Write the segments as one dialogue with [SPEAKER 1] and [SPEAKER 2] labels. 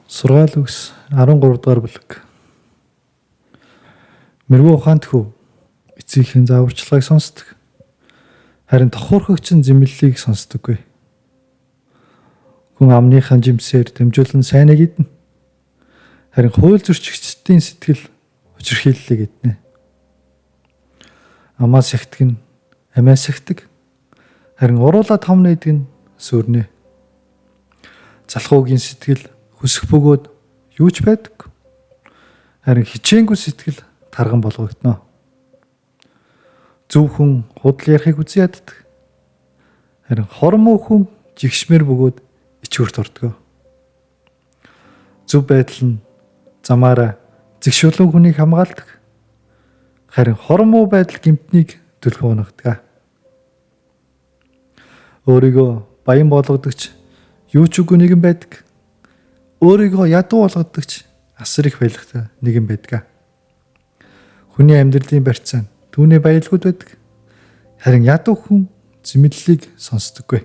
[SPEAKER 1] Сургаал үгс 13 дугаар бүлэг. Мэргүү ухаанд хүү эцгийнхээ зааварчилгааг сонсдог. Харин тохуурхагчин зэмлэлийг сонсдоггүй. Хүн амныхаа жимсээр дамжуулан сайныг иднэ. Харин хууль зөрчигчдийн сэтгэл хүчирхийллийг иднэ. Амаас ихдэг нь амиас ихдэг. Харин уруулаад хомно идэг нь сүрнэ. Залхуугийн сэтгэл хүсэх бөгөөд юу ч байдаг. Харин хичээнгүй сэтгэл тарган болгогдно. Зөв хүн худал ярихыг үзэн яддаг. Харин хормоо хүн жигшмэр бөгөөд ичгүрт ордог. Зөв байдал нь замаараа зэгшүүлэн хүнийг хамгаалдаг. Харин хормоо байдал гэмтнийг төлхөө унагдаг. Өөрийгөө баян болгодогч юу ч үгүй нэгэн байдаг. Өөрийгөө ядуу болгодогч асар их баялагтай нэгэн байдаг. Хүний амьдралын барьцаан түүний баялгууд байдаг. Харин ядуу хүн зэмлэлийг сонсдоггүй.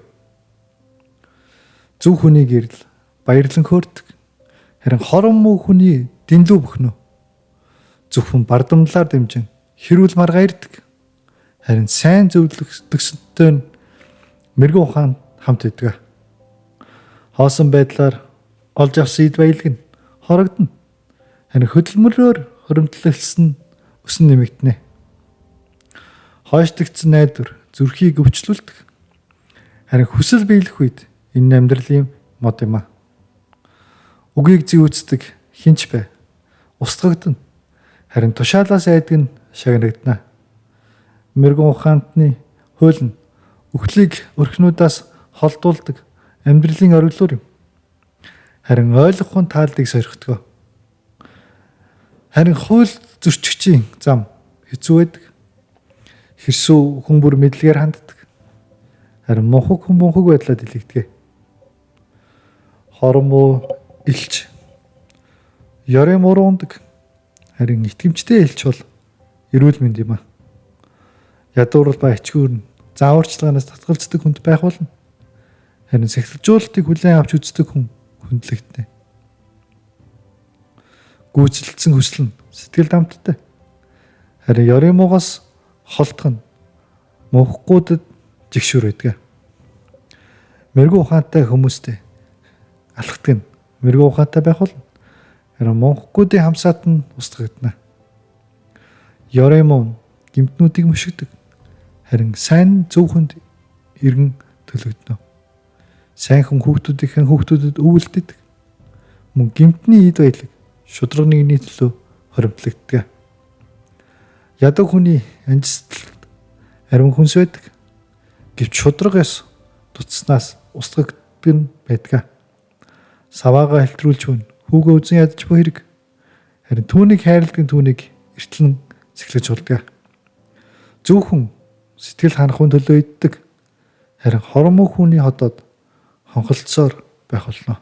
[SPEAKER 1] Зөв хүний гэрэл баярлан хөөрдөг. Харин хорон муу хүний дэндүү бөхнө. Зөвхөн бардамлаар дэмжин хэрүүл маргаа ирдэг. Харин сайн зөвлөгдсөнтэй нь мэрэгэн ухаан хамт идэг. Хоосон байдлаар олж авсан эд баялаг нь хорогдно. Харин хөдөлмөрөөр хоримтлагдсан өсөн нэмэгдэнэ. Хойшлогдсон найдвар зүрхийг өвчлүүлдэг. Харин хүсэл биелэх үед энэ амьдралын мод юм. Үгийг зүйцдэг хинч бай. Устгагдана. Харин тушаалаас айдаг нь шагнагдана. Мэрэгэн ухаантны хууль нь үхлийг өрхнүүдээс холдуулдаг амьдралын ориглуур юм. Харин ойлгохгүй таалдыг сорхидог. Харин хууль зөрчигчийн зам хэцүү байдаг. Хэрсүү хүн бүр мэдлэгээр ханддаг. Харин мунхаг хүн мунхаг байдлаар дэлгэгдэг. Хормоо илч ёрын муруу ундаг. Харин итгэмжтэй элч бол эрүүл мэнд юм. Ядуурл ба ичгүүр нь зааварчилгаанаас татгалздаг хүнд байх болно. Харин сахилжуулалтыг хүлээн авч үздэг хүн хүндлэгдэнэ. Гүйцэлдсэн хүсэл нь сэтгэл дамттай. Харин ёрын муугаас холдох нь мөнхгүүдэд жигшүүр байдаг. Мэрэгэн ухаантай хүмүүстэй алхдаг нь мэрэгэн ухаантай байх болно. Харин мөнхгүүдийн хамсаад нь устгагдана. Ёрын муу гэмтнүүдийг мөшгдөг. Харин сайн зөв хүнд иргэн төлөгдөнө. Сайн хүн хүүхдүүдийнхээ хүүхдүүдэд өвөлдөдөг. Мөн гэмтний эд баялаг шудраг нэгний төлөө хоримтлагддаг. Ядуу хүний анжисдалд ариун хүнс байдаг. Гэвч шудрагаас туцснаас устгагддаг нь байдаг. Саваагаа хэлтрүүлж хүн хүүгээ үзэн ядаж буй хэрэг. Харин түүнийг хайрладаг нь түүнийг эртлэн цэглэж болдог. Зөв хүн сэтгэл ханахын төлөө иддэг. Харин хормоо хүний хотод хонхолцсоор байх болно.